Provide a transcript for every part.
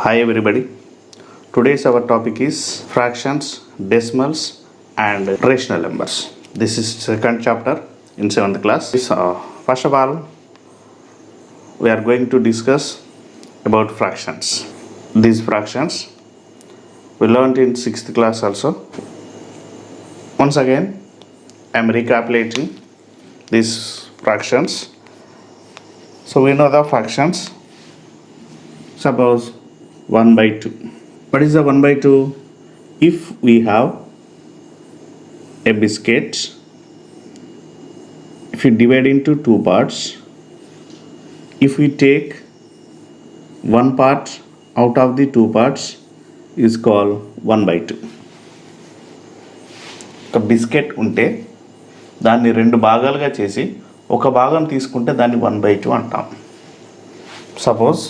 Hi everybody. Today's our topic is fractions, decimals and rational numbers. This is second chapter in 7th class. First of all, we are going to discuss about fractions. These fractions we learned in 6th class also. Once again, I am recapitulating these fractions. So we know the fractions. Suppose 1 by 2. What is the 1 by 2? If we have a biscuit, if you divide into two parts, if we take one part out of the two parts is called 1 by 2. ఒక biscuit ఉంటే దాన్ని రెండు భాగాలుగా చేసి ఒక భాగం తీసుకుంటే దాన్ని 1 by 2 అంటాం. Suppose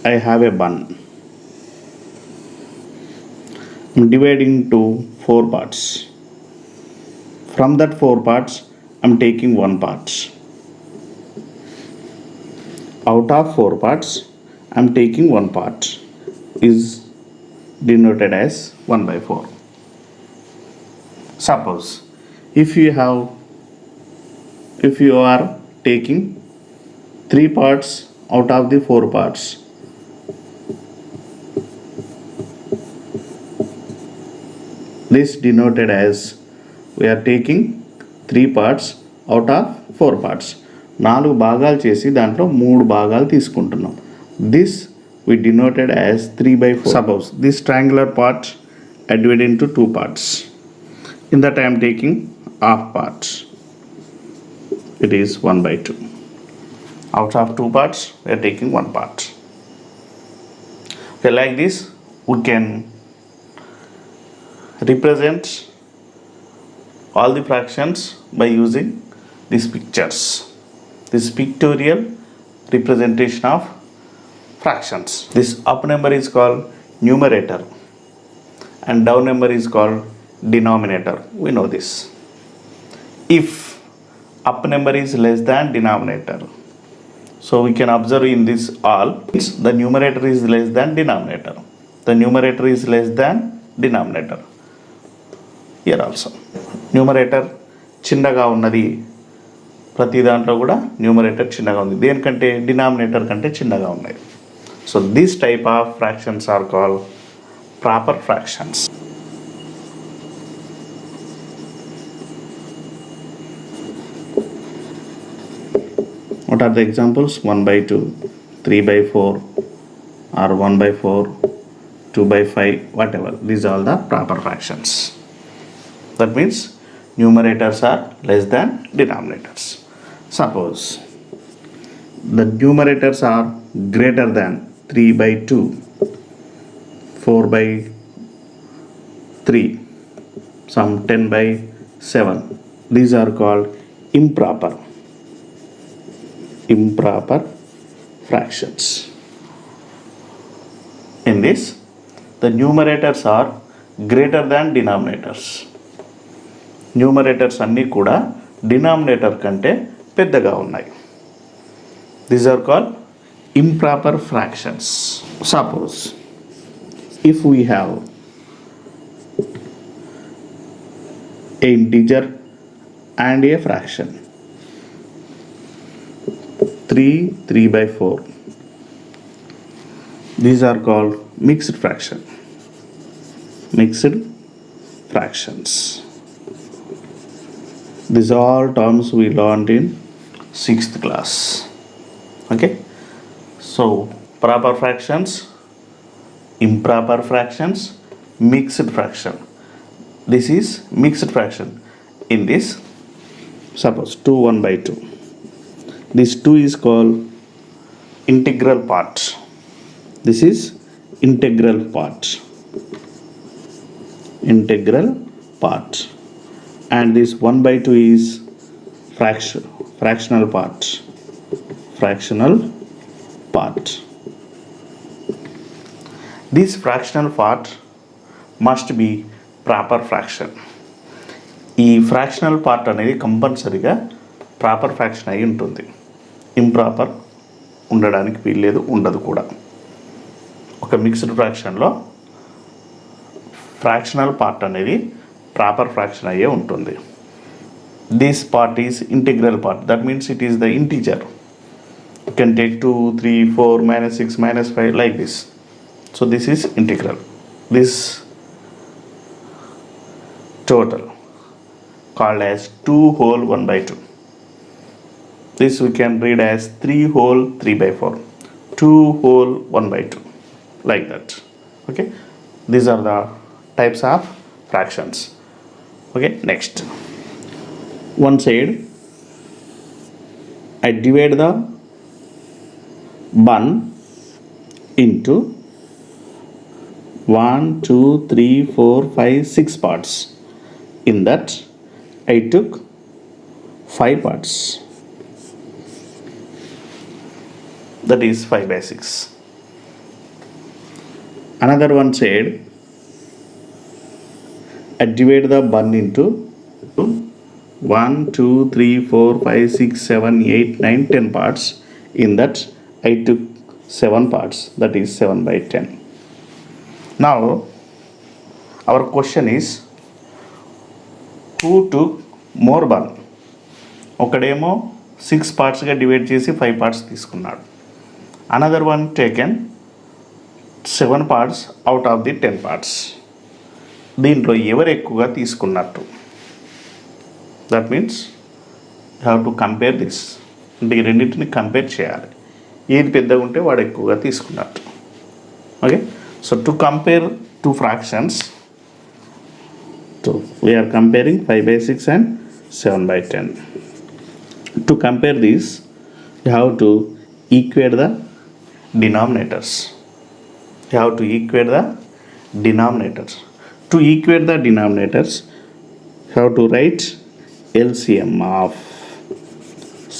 I have a bun. I'm dividing into 4 parts. From that 4 parts, I'm taking one part. Out of 4 parts, I'm taking one part. Is denoted as 1 by 4. Suppose if you are taking 3 parts out of the 4 parts, this denoted as we are taking 3 parts out of 4 parts. 4 భాగాలు చేసి దాంట్లో 3 భాగాలు తీసుకుంటున్నాం. This we denoted as 3 by 4. Suppose this triangular part I divide into 2 parts. In that I am taking half part. It is 1 by 2. Out of 2 parts we are taking 1 part. Okay, like this we can represent all the fractions by using these pictures. This pictorial representation of fractions. This up number is called numerator and down number is called denominator. We know this. If up number is less than denominator, so we can observe in this all, the numerator is less than denominator. The numerator is less than denominator. Here also numerator చిన్నగా ఉన్నది, ప్రతి దాంట్లో కూడా numerator చిన్నగా ఉంది, దేనికంటే denominator కంటే చిన్నగా ఉన్నాయి. So this type of fractions are called proper fractions. What are the examples? 1 by 2, 3 by 4 or 1 by 4, 2 by 5, whatever. These are all the proper fractions. That means numerators are less than denominators. Suppose the numerators are greater than 3 by 2, 4 by 3, some 10 by 7. These are called improper fractions. In this, the numerators are greater than denominators. Numerators అన్నీ కూడా denominator కంటే పెద్దగా ఉన్నాయి. These are called improper fractions. Suppose if we have a integer and a fraction 3 by 4, these are called mixed fractions. These are all terms we learned in 6th class. Okay, so proper fractions, improper fractions, mixed fraction. This is mixed fraction. In this, suppose 2 1 by 2, this 2 is called integral part. This is integral part, and this 1 by 2 is fractional part. This fractional part must be proper fraction. ఈ fractional part అనేది కంపల్సరీగా proper fraction అయి ఉంటుంది. Improper ఉండడానికి వీల్లేదు, ఉండదు కూడా. ఒక మిక్స్డ్ ఫ్రాక్షన్లో ఫ్రాక్షనల్ పార్ట్ అనేది ప్రాపర్ ఫ్రాక్షన్ అయ్యే ఉంటుంది. This part is integral part, that means it is the integer. You can take 2, 3, 4, -6, -5 like this. So this is integral. This total called as 2 whole 1/2. This we can read as 3 whole 3/4, 2 whole 1/2, like that. Okay, these are the types of fractions. Okay, next one side I divide the bun into 1, 2, 3, 4, 5, 6 parts. In that I took 5 parts, that is 5/6. Another one side I divide the bun into 1, 2, 3, 4, 5, 6, 7, 8, 9, 10 parts. In that I took 7 parts, that is 7/10. Now our question is, who took more bun? ఒకడేమో 6 పార్ట్స్గా divide చేసి 5 parts తీసుకున్నాడు. Another one taken 7 parts out of the 10 parts. దీంట్లో ఎవరు ఎక్కువగా తీసుకున్నట్టు? That means you have to compare this. అంటే ఈ రెండింటిని కంపేర్ చేయాలి. ఏది పెద్దగా ఉంటే వాడు ఎక్కువగా తీసుకున్నట్టు. Okay, so to compare two fractions, so we are comparing 5/6 and 7/10. To compare this you have to equate the denominators. You have to equate the denominators. To equate the denominators, you have to write LCM of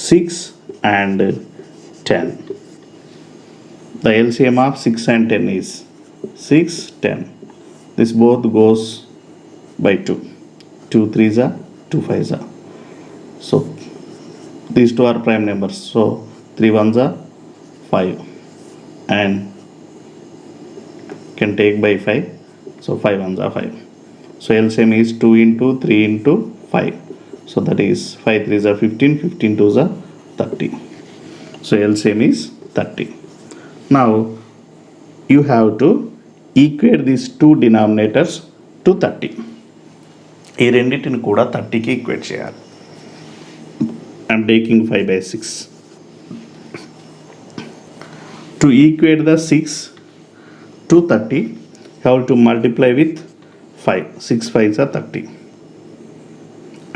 6 and 10. The LCM of 6 and 10 is 6, 10. This both goes by 2. 2 3s are 2 5s are. So these two are prime numbers. So 3 1s are 5. And can take by 5, so 5 ones are 5. So LCM is 2 into 3 into 5, so that is 5 3s are 15, 15 2s are 30. So LCM is 30. Now you have to equate these two denominators to 30. ఈ రెండింటిని కూడా 30కి equate చేయాలి. I'm taking 5/6. To equate the 6 to 30, you have to multiply with 5. 6 5s are 30.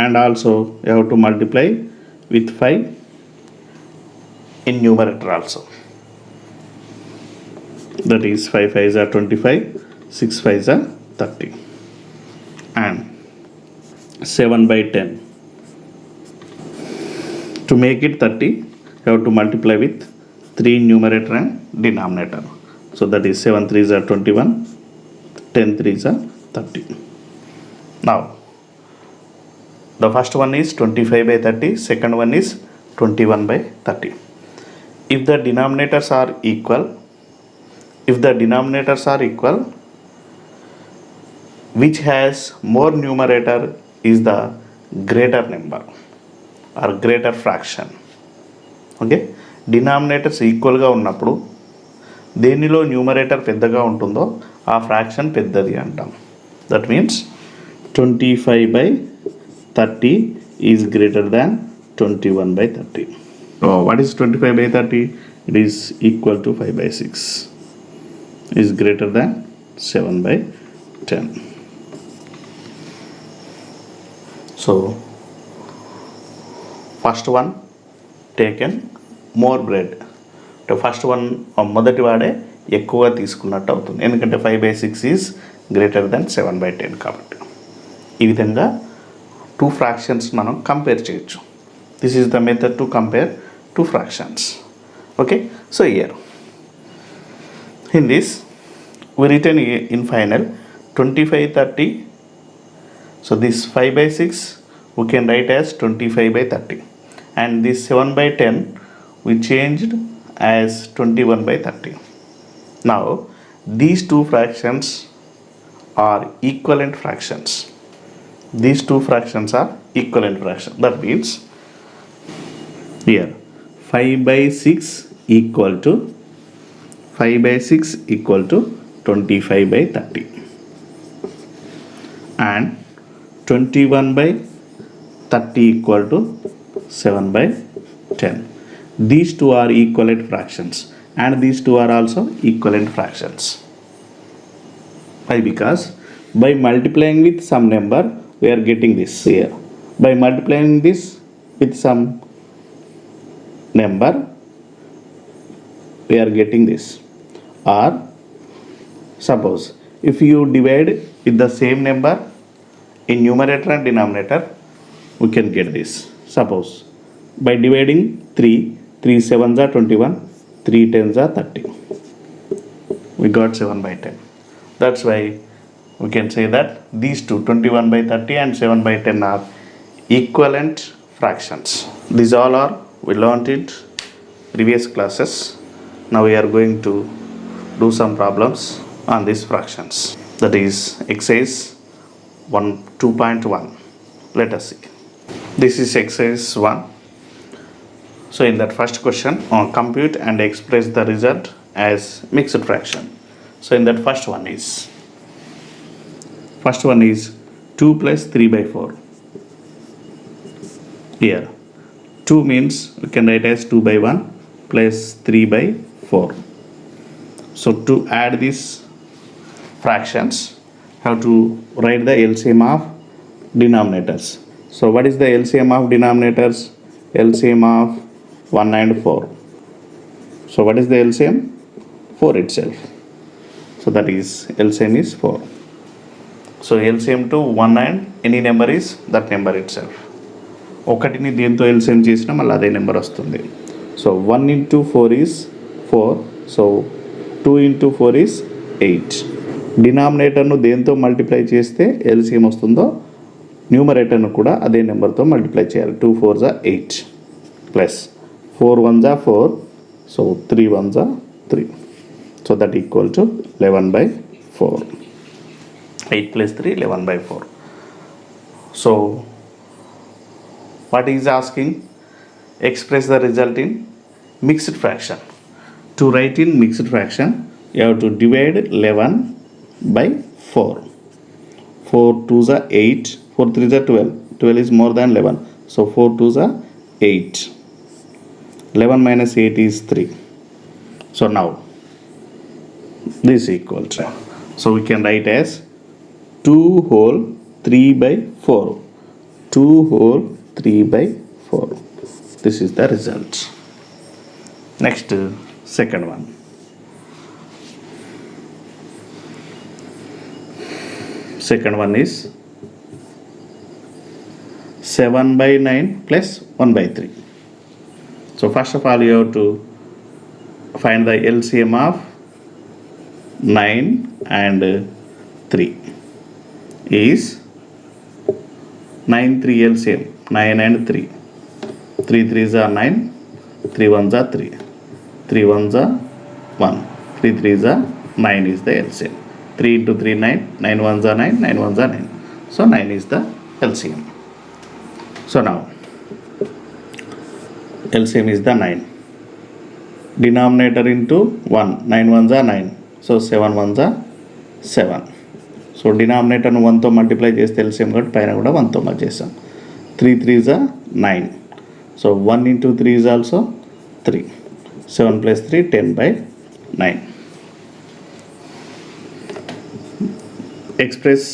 And also you have to multiply with 5 in numerator also. That is 5 5s are 25, 6 5s are 30. And 7/10. To make it 30, you have to multiply with 3 numerator and denominator. So that is 7 3s are 21, 10 3s are 30. Now the first one is 25/30, second one is 21/30. If the denominators are equal, which has more numerator is the greater number or greater fraction. Okay, denominators ఈక్వల్గా ఉన్నప్పుడు దేనిలో numerator పెద్దగా ఉంటుందో ఆ fraction పెద్దది అంటాం. That means 25/30 is greater than 21/30. What is 25/30? It is equal to 5/6, is greater than 7/10. So first one taken more bread. అంటే first one మొదటి వాడే ఎక్కువగా తీసుకున్నట్టు అవుతుంది, ఎందుకంటే 5/6 ఈజ్ గ్రేటర్ దెన్ 7/10 కాబట్టి. ఈ విధంగా టూ ఫ్రాక్షన్స్ మనం కంపేర్ చేయొచ్చు. This is the method to compare two fractions. Okay, so here in this we written in final 25/30. So this 5/6 we can write as 25/30, and this 7/10 we changed as 21 by 30. Now these two fractions are equivalent fractions. These two fractions are equivalent fractions. That means here 5 by 6 equal to 5 by 6 equal to 25 by 30 and 21 by 30 equal to 7 by 10. These two are equivalent fractions and these two are also equivalent fractions. Why? Because by multiplying with some number we are getting this here. By multiplying this with some number we are getting this. Or suppose if you divide with the same number in numerator and denominator, we can get this. Suppose by dividing 3 7s are 21, 3 10s are 30. We got 7 by 10. That's why we can say that these two 21 by 30 and 7 by 10 are equivalent fractions. These all are we learned it previous classes. Now we are going to do some problems on these fractions. That is exercise 2.1. Let us see. This is exercise 1. So in that first question, compute and express the result as mixed fraction. So in that first one is 2 plus 3 by 4. Here 2 means we can write as 2 by 1 plus 3 by 4. So to add these fractions, have to write the LCM of denominators. So what is the LCM of denominators? LCM of 1 and 4. So what is the LCM? 4 itself. So that is LCM is 4. So LCM to 1 and any number is that number itself. ఒకటిని దేంతో LCM చేసినా మళ్ళీ అదే number వస్తుంది. So 1 into 4 is 4. So 2 into 4 is 8. డినామినేటర్ను దేంతో multiply చేస్తే LCM వస్తుందో న్యూమరేటర్ను కూడా అదే నెంబర్తో మల్టిప్లై చేయాలి. 2 4s are 8 plus 4 1s are 4. So 3 1s are 3. So that equal to 11 by 4. 8 plus 3 11 by 4. So what is asking? Express the result in mixed fraction. To write in mixed fraction, you have to divide 11 by 4. 4 2s are 8, 4 3s are 12. 12 is more than 11. So 4 2s are 8. 11 minus 8 is 3. So now this equal to. So we can write as 2 whole 3 by 4. 2 whole 3 by 4. This is the result. Next, second one. Second one is 7 by 9 plus 1 by 3. So first of all you have to find the LCM of 9 and 3 is 9 3 LCM 9 and 3. 3 3s are 9, 3 1s are 3, 3 1s are 1, 3 3s are 9 is the LCM. 3 into 3 9, 9 1s are 9, 9 1s are 9. So 9 is the LCM. So now LCM is the 9. Denominator into 1, 9 1s are 9. So 7 1s are 7. So denominator 1 తో multiply చేస్తే LCM కాబట్టి పైన కూడా 1 తో multiply చేస్తాం. 3 3s are 9. So 1 into 3 is also 3. 7 plus 3 10 by 9. Express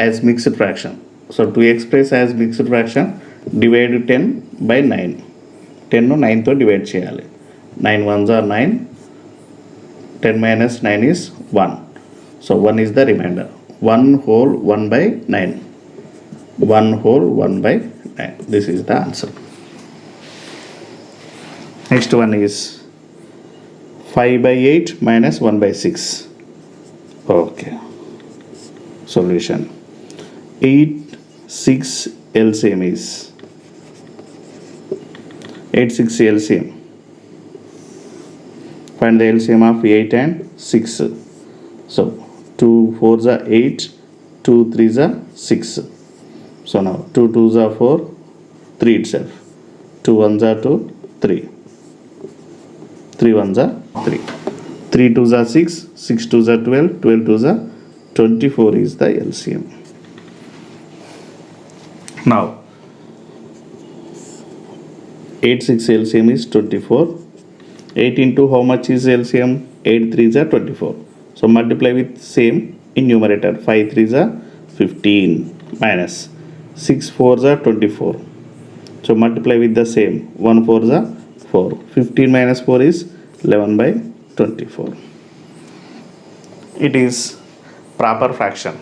as mixed fraction. So to express as mixed fraction, divide 10 by 9. 10 ను 9 తో divide చేయాలి. 9 1s are 9. 10 minus 9 is 1. So 1 is the remainder. 1 whole 1 by 9. 1 whole 1 by 9. This is the answer. Next one is 5 by 8 minus 1 by 6. Okay. Solution. 8 6 LCM is 8 6 LCM. Find the LCM of 8 and 6. So 2 4s are 8, 2 3s are 6. So now 2 2s are 4, 3 itself. 2 1s are 2, 3. 3 1s are 3. 3 2s are 6, 6 2s are 12, 12 2s are 24 is the LCM. Now 8 6 LCM is 24. 8 into how much is LCM? 8 3s are 24. So multiply with same in numerator. 5 3s are 15 minus 6 4s are 24. So multiply with the same. 1 4s are 4. 15 minus 4 is 11 by 24. It is proper fraction.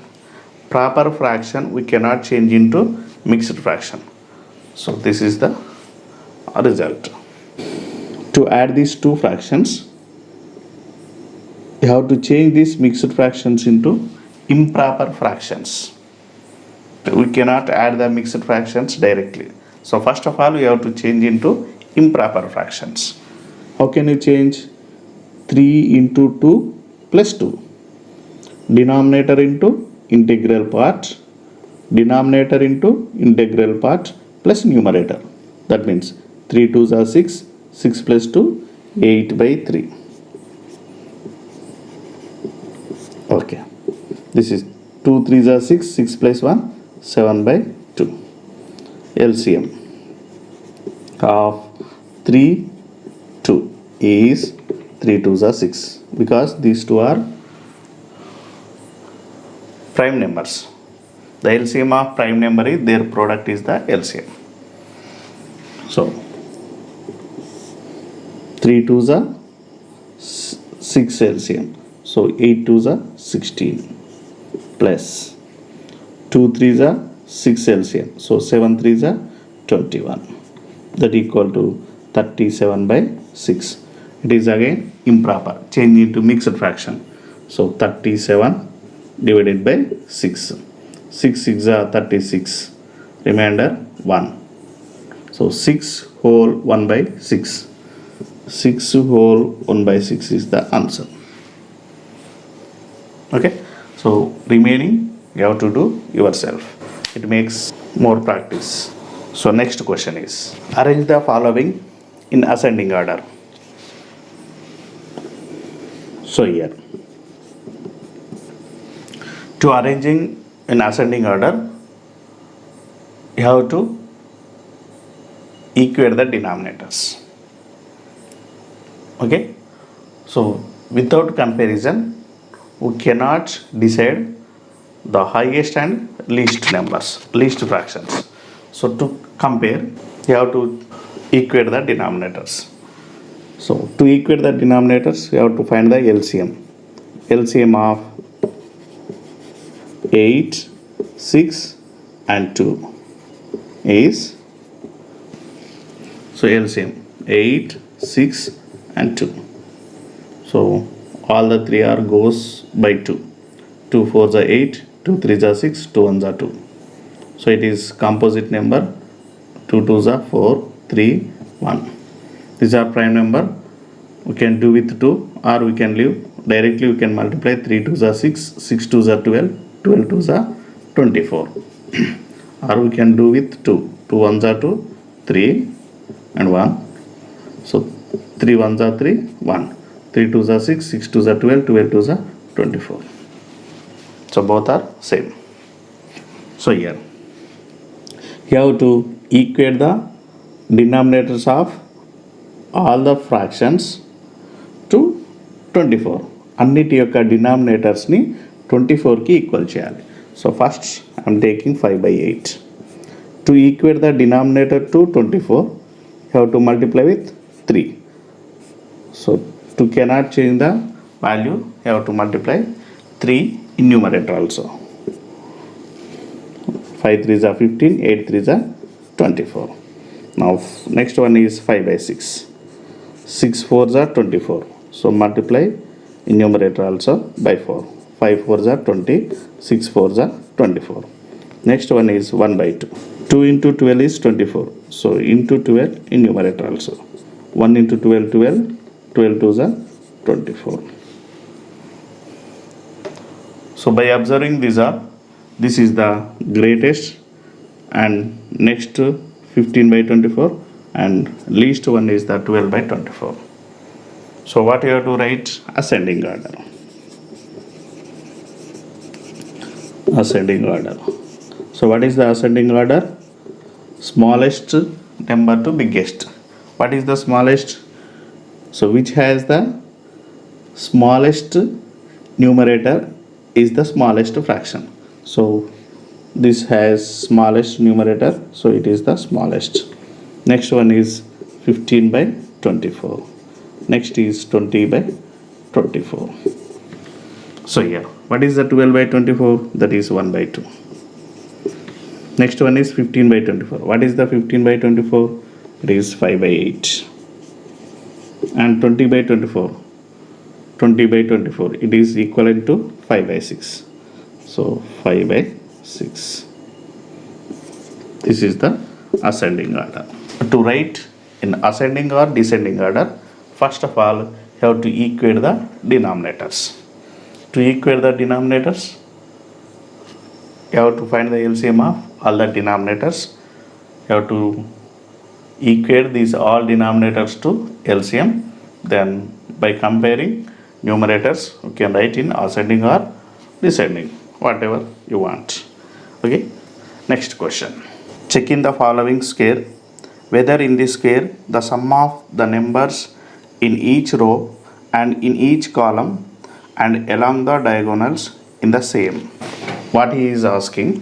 Proper fraction we cannot change into mixed fraction. So this is the result. To add these two fractions, you have to change these mixed fractions into improper fractions. We cannot add the mixed fractions directly. So first of all, we have to change into improper fractions. How can you change? 3 into 2 plus 2. Denominator into integral part. Denominator into integral part plus numerator. That means 3 2s are 6. 6 plus 2, 8 by 3. Okay. This is 2 3s are 6. 6 plus 1, 7 by 2. LCM of 3, 2 is 3 2s are 6. Because these two are prime numbers. The LCM of prime number is their product is the LCM. So 3 2s are 6 LCM. So 8 2s are 16 plus 2 3s are 6 LCM. So 7 3s are 21. That equal to 37 by 6. It is again improper. Change into mixed fraction. So 37 divided by 6. 6 6 are 36. Remainder 1. So 6 whole 1 by 6. 6 whole 1 by 6 is the answer. Okay. So remaining you have to do yourself. It makes more practice. So next question is, arrange the following in ascending order. So here, to arranging in ascending order, you have to equate the denominators. Okay. So without comparison, we cannot decide the highest and least numbers, least fractions. So to compare, you have to equate the denominators. So to equate the denominators, you have to find the LCM. LCM of 8, 6 and 2 is, so LCM 8, 6 and 2. So all the three are goes by 2. 2 4s are 8, 2 3s are 6, 2 1s are 2. So it is composite number. 2 2s are 4, 3, 1. These are prime number. We can do with 2 or we can leave. Directly we can multiply. 3 2s are 6, 6 2s are 12, 12 2s are 24. Or we can do with 2. 2 1s are 2, 3 and 1. So 3 1s are 3, 1. 3 2s are 6, 6 2s are 12, 12 2s are 24. So both are same. So here, you have to equate the denominators of all the fractions to 24. అన్నిటి యొక్క డినామినేటర్స్ని 24కి equal చేయాలి. So first I'm taking 5/8. To equate the denominator to 24, you have to multiply with 3. So to cannot change the value, you have to multiply 3 in numerator also. 5 3s are 15, 8 3s are 24. Now next one is 5/6. 6 4s are 24. So multiply in numerator also by 4. 5 4s are 20, 6 4s are 24. Next one is 1/2. 2 into 12 is 24. So into 12 in numerator also. 1 into 12, 12, 12 2s are 24. So by observing this is the greatest, and next 15 by 24, and least one is the 12 by 24. So what you have to write? Ascending order. Ascending order. So what is the ascending order? Smallest number to biggest. What is the smallest? So which has the smallest numerator is the smallest fraction. So this has smallest numerator, so it is the smallest. Next one is 15 by 24. Next is 20 by 24. So here, what is the 12 by 24? That is 1 by 2. Next one is 15 by 24. What is the 15 by 24? It is 5 by 8. And 20 by 24. 20 by 24. It is equivalent to 5 by 6. So 5 by 6. This is the ascending order. To write in ascending or descending order, first of all, you have to equate the denominators. To equate the denominators, you have to find the LCM of all the denominators. You have to equate these all denominators to LCM. Then by comparing numerators, you can write in ascending or descending, whatever you want. Okay. Next question. Check in the following square whether in this square the sum of the numbers in each row and in each column and along the diagonals in the same. What he is asking,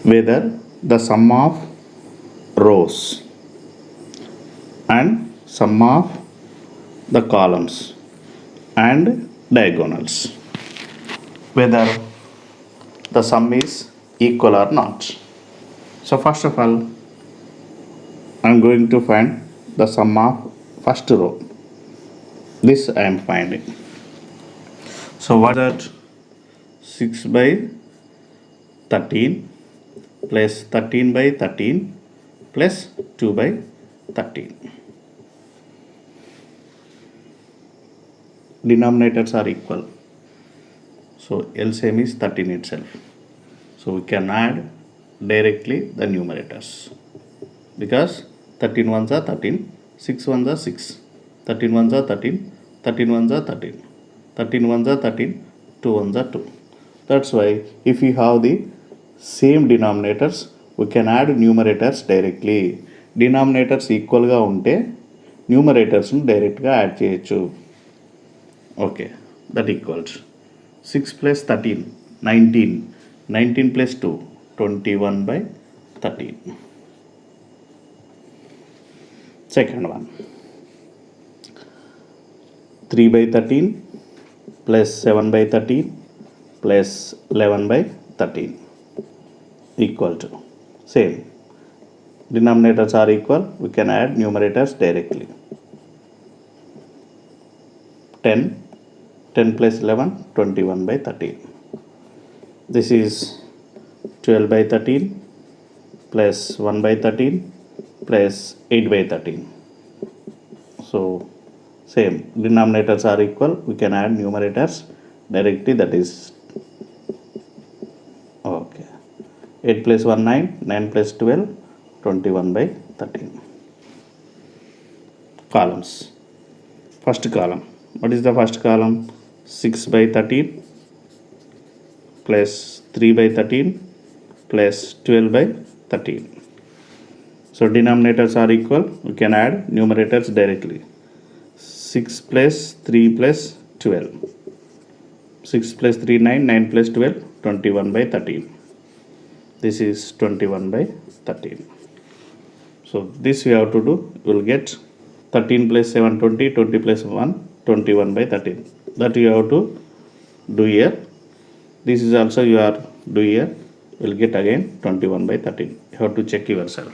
whether the sum of rows and sum of the columns and diagonals, whether the sum is equal or not. So first of all, I am going to find the sum of first row. This I am finding. So what is that? 6 by 13 plus 13 by 13 plus 2 by 13. Denominators are equal. So LCM is 13 itself. So we can add directly the numerators, because 13 ones are 13, 6 ones are 6, 13 ones are 13, 13 ones are 13, 13 ones are 13, 2 ones are 2. That's why if we have the same denominators, we can add numerators directly. Denominators equal ga unte numerators nu direct ga add cheyochu. Okay, that equals 6 plus 13, 19, 19 plus 2, 21 by 13. Second one, 3 by 13 plus 7 by 13 plus 11 by 13 equal to same. Denominators are equal, we can add numerators directly. 10, 10 plus 11, 21 by 13. This is 12 by 13 plus 1 by 13 plus 8 by 13. So same, denominators are equal, we can add numerators directly, that is okay. 8 plus 1, 9, 9 plus 12, 21 by 13. Columns. First column. What is the first column? 6 by 13 plus 3 by 13 plus 12 by 13. So denominators are equal, we can add numerators directly. 6 plus 3 plus 12. 6 plus 3, 9, 9 plus 12, 21 by 13. This is 21 by 13. So this we have to do, we will get 13 plus 7, 20, 20 plus 1, 21 by 13. That you have to do here. This is also you are do here. You will get again 21 by 13. You have to check yourself.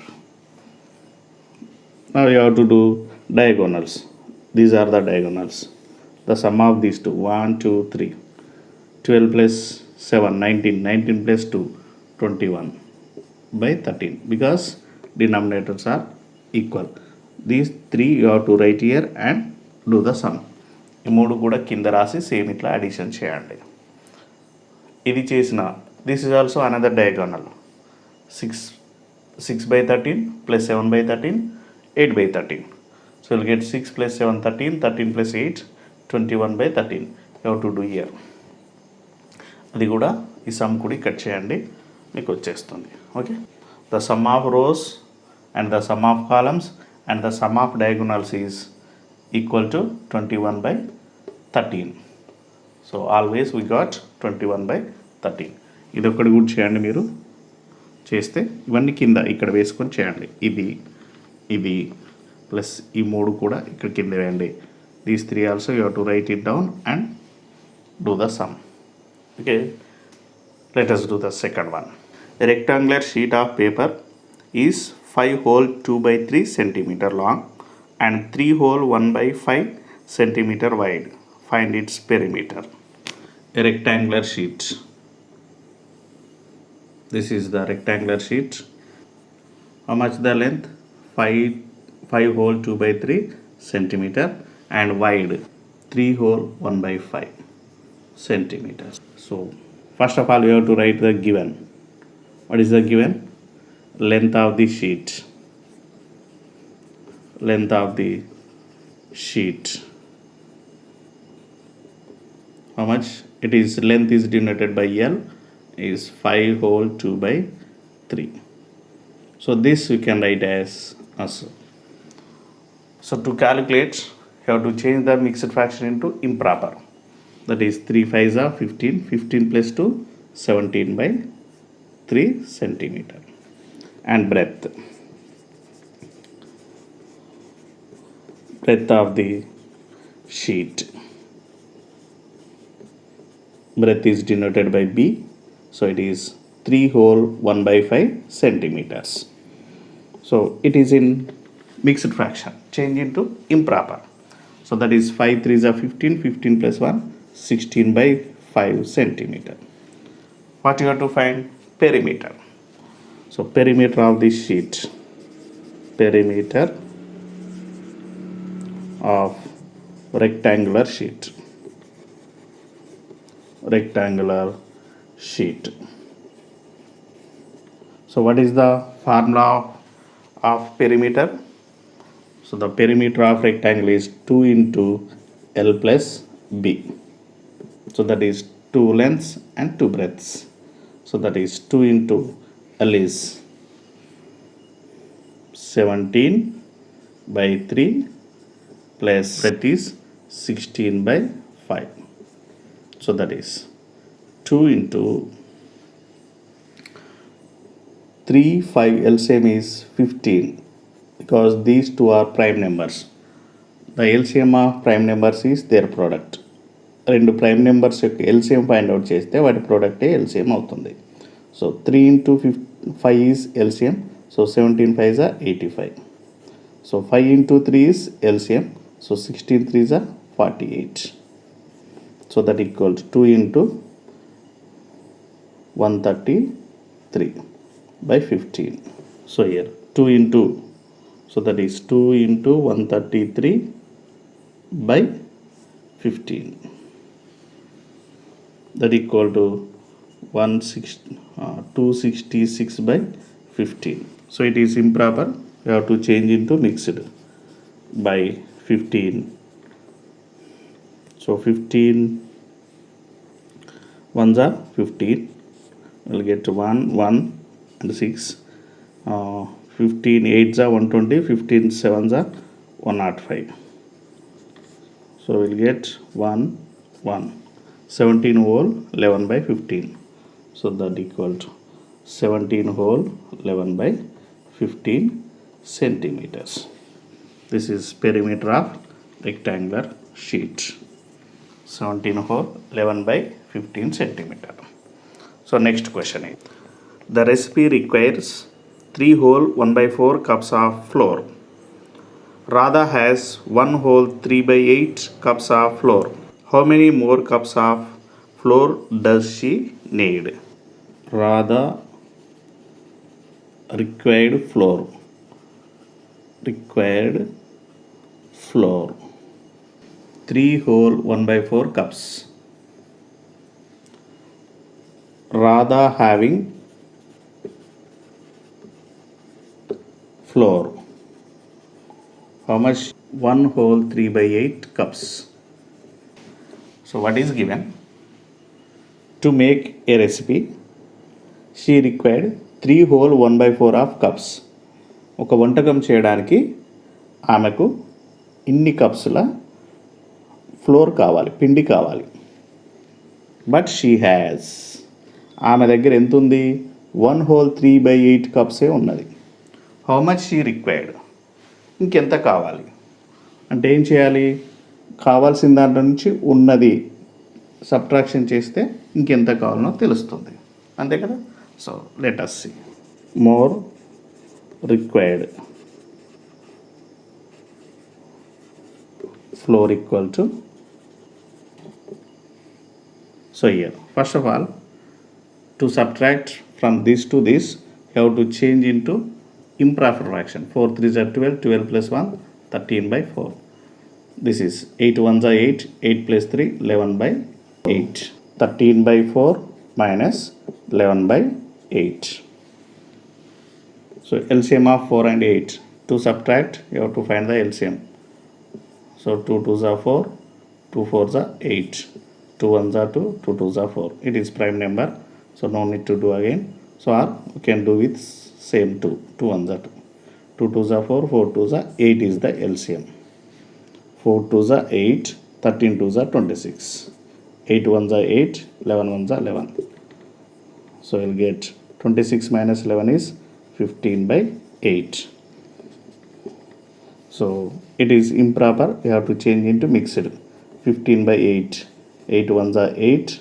Now you have to do diagonals. These are the diagonals. The sum of these two, 1, 2, 3. 12 plus 7, 19, 19 plus 2, 21 by 13, because denominators are equal. These three you have to write here and do the sum. ఈ మూడు కూడా కింద రాసి same ఇట్లా addition చేయండి. ఇది చేసిన this is also another diagonal. 6/13 plus 7/13, 8/13. So you'll get 6 plus 7, 13, 13 plus 8, 21/13. You have to do here. అది కూడా ఈ సమ్ కూడా కట్ చేయండి, మీకు వచ్చేస్తుంది. Okay, the sum of rows and the sum of columns and the sum of diagonals is equal to 21/13. So always we got 21/13. ఇది ఒక్కటి కూడా చేయండి. మీరు చేస్తే ఇవన్నీ కింద ఇక్కడ వేసుకొని చేయండి. ఇది ప్లస్ ఈ మూడు కూడా ఇక్కడ కింద వేయండి. These 3 also you have to right it down and do the sum. Okay, let us do the second one. A rectangular sheet of paper is 5 hole 2/3 centimeter long and 3 hole 1/5 centimeter wide. Find its perimeter. A rectangular sheet. This is the rectangular sheet. How much the length? 5 hole 2/3 centimeter and wide 3 hole 1/5 centimeters. So first of all you have to write the given. What is the given? Length of the sheet. Length of the sheet. How much it is? Length is denoted by L, is 5 whole 2/3. So this you can write as also. So to calculate you have to change the mixed fraction into improper. That is 3 5s are 15, 15 plus 2, 17/3 centimeter. And breadth of the sheet. Breadth is denoted by B, so it is 3 whole 1/5 centimeters. So it is in mixed fraction, change into improper. So that is 5 3s are 15, 15 plus 1, 16/5 centimeter. What you have to find? Perimeter. So perimeter of this sheet. Perimeter of rectangular sheet. Rectangular sheet. So what is the formula of perimeter? So the perimeter of rectangle is 2 into L plus B. So that is 2 lengths and 2 breadths. So that is 2 into L is 17/3 plus breadth is 16/5. So that is 2 into 3 5 LCM is 15 because these two are prime numbers. The LCM of prime numbers is their product. రెండు prime numbers యొక్క LCM find out చేస్తే వాటి ప్రోడక్టే LCM అవుతుంది. So 3 into 5 is LCM. So 17 5s are 85. So 5 into 3 is LCM. So 16 3s are 48. So that equals 2 into 133/15. So here 2 into, so that is 2 into 133/15. That equal to 266/15. So it is improper. You have to change into mixed by 15. So 15 ones are 15. We'll get 1 1 and 6. 15 8s are 120. 15 7s are 105. So we'll get 1 1. 17 whole 11/15. So that equal to 17 whole 11/15 centimeters. This is perimeter of rectangular sheet. 17 whole 11/15 centimeter. So next question is, the recipe requires 3 whole 1/4 cups of flour. Radha has 1 whole 3/8 cups of flour. How many more cups of flour does she need? Radha required flour. 3 whole 1 by 4 cups. Radha having flour. How much? 1 whole 3 by 8 cups. So what is given? To make a recipe, she required 3 whole 1 by 4 of cups. ఒక వంటకం చేయడానికి ఆమెకు ఇన్ని కప్స్ల floor కావాలి, పిండి కావాలి. But she has, ఆమె దగ్గర ఎంత ఉంది? 1 whole 3 by 8 కప్సే ఉన్నది. హౌ మచ్ షీ రిక్వైర్డ్, ఇంకెంత కావాలి అంటే ఏం చేయాలి? కావాల్సిన దాంట్లో నుంచి ఉన్నది సబ్ట్రాక్షన్ చేస్తే ఇంకెంత కావాలనో తెలుస్తుంది, అంతే కదా. So let us see. More required flour equal to, so here first of all, to subtract from this to this, you have to change into improper fraction. 4 3s are 12, 12 plus 1 13 by 4. This is 8 1s are 8, 8 plus 3 11 by 8. 13 by 4 minus 11 by 8. So LCM of 4 and 8. To subtract, you have to find the LCM. So 2 2s are 4, 2 4s are 8, 2 1s are 2, 2 2s are 4. It is prime number, so no need to do again. So or we can do with same 2, 2 1s are 2, 2 2s are 4, 4 2s are 8 is the LCM. 4 2s are 8, 13 2s are 26, 8 1s are 8, 11 1s are 11. So we'll get 26 minus 11 is 15 by 8. So it is improper, you have to change into mixed. 15 by 8, 8 1s are 8,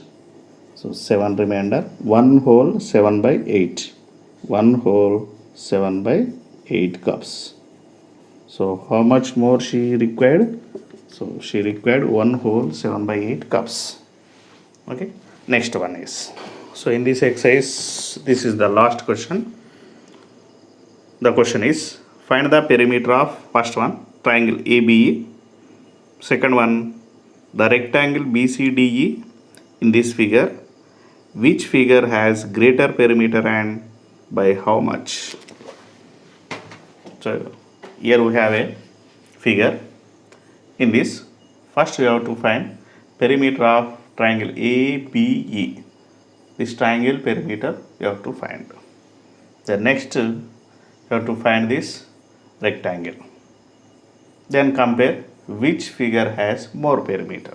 so 7 remainder, 1 whole 7 by 8, 1 whole 7 by 8 cups. So how much more she required? So she required 1 whole 7 by 8 cups. Okay, next one is, so in this exercise, this is the last question. The question is, find the perimeter of first one, triangle ABE. Second one, the rectangle BCDE in this figure. Which figure has greater perimeter and by how much? So here we have a figure. In this, first we have to find perimeter of triangle ABE. This triangle perimeter you have to find. The next you have to find this rectangle. Then compare which figure has more perimeter.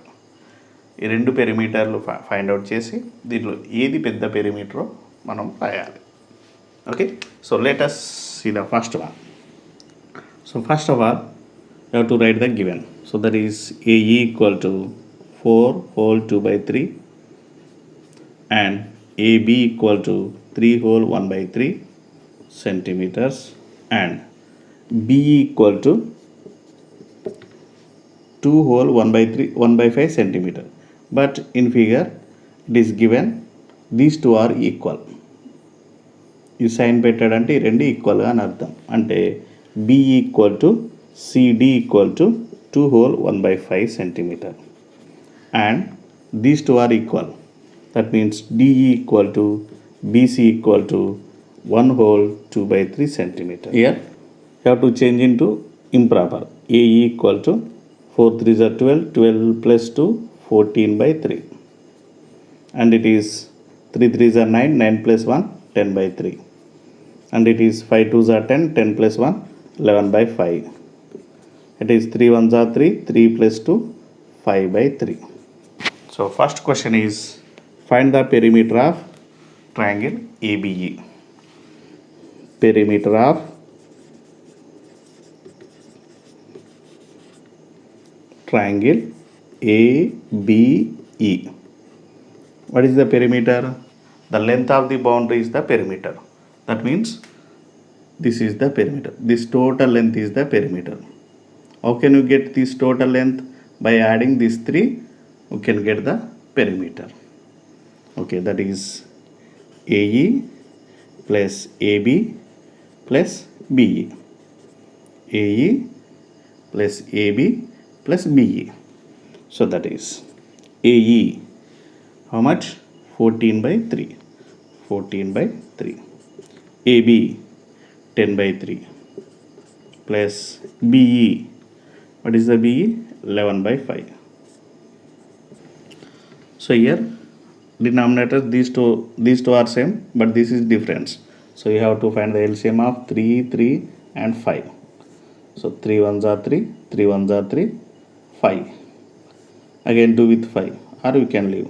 ఈ రెండు పెరిమీటర్లు find out చేసి దీంట్లో ఏది పెద్ద పెరిమీటరో మనం రాయాలి. Okay, so let us see the first one. So first of all, you have to write the given. So that is AE equal to 4 whole 2 by 3 and AB equal to 3 whole 1 by 3 centimeters and BE equal to 2 whole 1 by 3 1 by 5 centimeter. But in figure it is given these two are equal. ఈ sign పెట్టాడంటే ఈ రెండు ఈక్వల్గా అని అర్థం. అంటే BE equal to CD equal to 2 whole 1 by 5 centimeter and these two are equal. That means DE equal to BC equal to 1 whole 2 by 3 centimeter. Here you have to change into improper. AE equal to 4 3s are 12, 12 plus 2 14 by 3 and it is 3 3s are 9, 9 plus 1 10 by 3 and it is 5 2s are 10, 10 plus 1 11 by 5. It is 3 1s are 3, 3 plus 2 5 by 3. So first question is, find the perimeter of triangle ABE. Perimeter of triangle ABE. What is the perimeter? The length of the boundary is the perimeter. That means this is the perimeter. This total length is the perimeter. How can you get this total length? By adding these three, you can get the perimeter. Okay, that is AE plus AB plus BE. AE plus AB plus BE. So that is AE. How much? 14 by 3. 14 by 3. AB 10 by 3 plus BE. What is the BE? 11 by 5. So here denominators, these two are same, but this is difference. So you have to find the LCM of 3, 3 and 5. So 3 ones are 3, 3 ones are 3, 5. Again 2 with 5, or we can leave.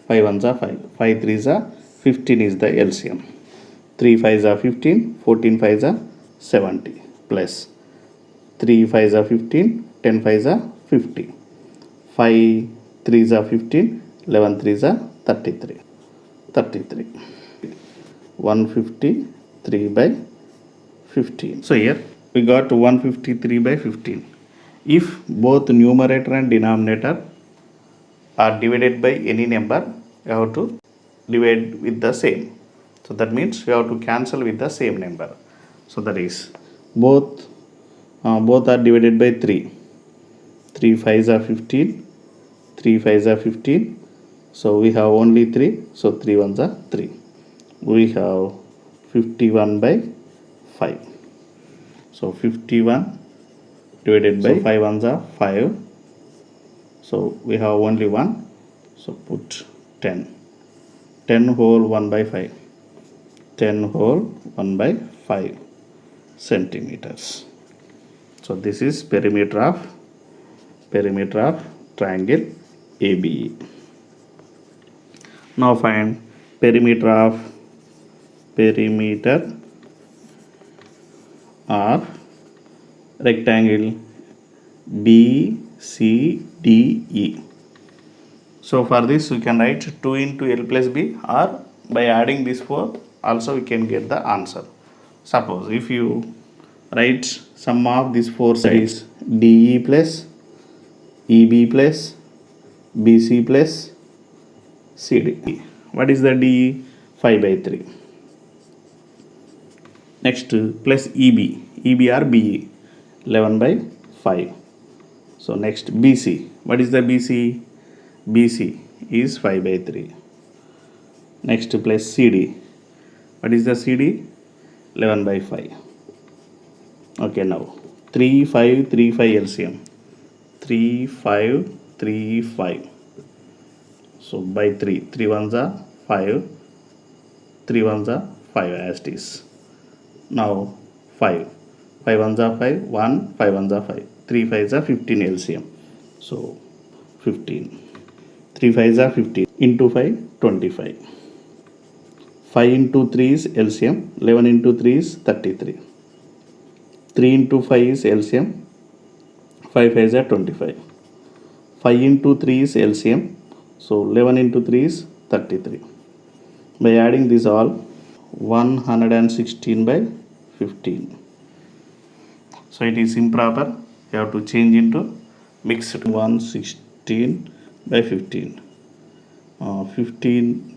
5 ones are 5, 5 threes are 15 is the LCM. 3 5s are 15, 14 5s are 70 plus 3 5s are 15, 10 5s are 50. 5 3s are 15, 11 3s are 33. 33. 153 by 15. So here we got 153 by 15. If both numerator and denominator are divided by any number, you have to divide with the same. So that means you have to cancel with the same number. So that is both are divided by 3. 3 5s are 15. 3 5s are 15. So we have only 3. So 3 ones are 3. We have 51 by 5. So 51 divided by 5 ones are 5. So we have only 1. So put 10. 10 whole 1 by 5. 10 whole 1 by 5 centimeters. So this is perimeter of triangle ABE. Now find perimeter of rectangle BCDE. So for this we can write 2 into L plus B, or by adding this 4 also we can get the answer. Suppose if you write sum of these 4 sides, DE plus EB plus BC plus CD. What is the DE? 5 by 3. Next plus EB or BE, 11 by 5. So next BC. What is the BC? BC is 5 by 3. Next plus CD. What is the CD? 11 by 5. Okay, now 3 5 3 5 LCM. 3 5 3 5. So by 3. 3 ones are 5. 3 ones are 5 as it is. Now 5. 5 ones are 5. 1. 5 ones are 5. 3 5s are 15 LCM. So 15. 3 5s are 15. Into 5, 25. 5 into 3 is LCM. 11 into 3 is 33. 3 into 5 is LCM. 5 5s are 25. 5 into 3 is LCM. So 11 into 3 is 33. By adding this all, 116 by 15. So it is improper. You have to change into mixed. 116 by 15. 15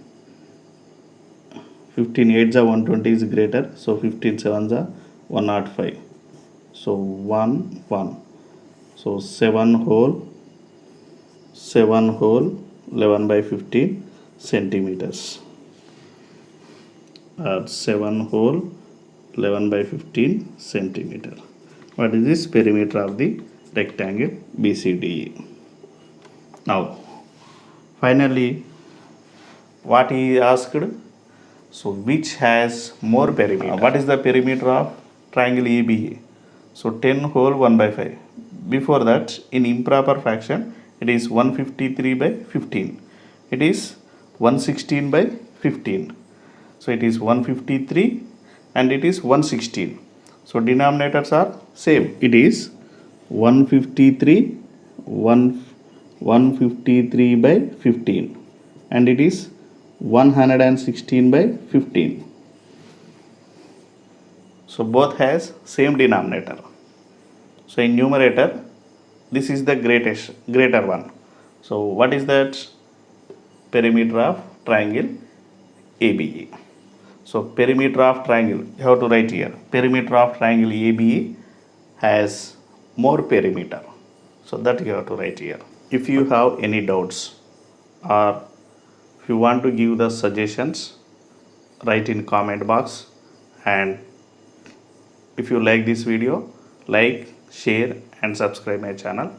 8s are 120 is greater. So 15 7s are 105. So 1 1. So 7 whole 11 by 15 centimeters. 7 whole 11 by 15 centimeter. What is this? Perimeter of the rectangle BCDE. Now finally what he asked, so which has more perimeter? What is the perimeter of triangle ABE? So 10 whole 1 by 5. Before that, in improper fraction, it is 153 by 15. It is 116 by 15. So it is 153 and it is 116. So denominators are same. It is 153 153 by 15 and it is 116 by 15. So both has same denominator. So in numerator, this is the greater one. So what is that? Perimeter of triangle ABE. So perimeter of triangle, you have to write here. Perimeter of triangle ABE has more perimeter. So that you have to write here. If you have any doubts or if you want to give the suggestions, write in comment box. And if you like this video, like, share and subscribe my channel.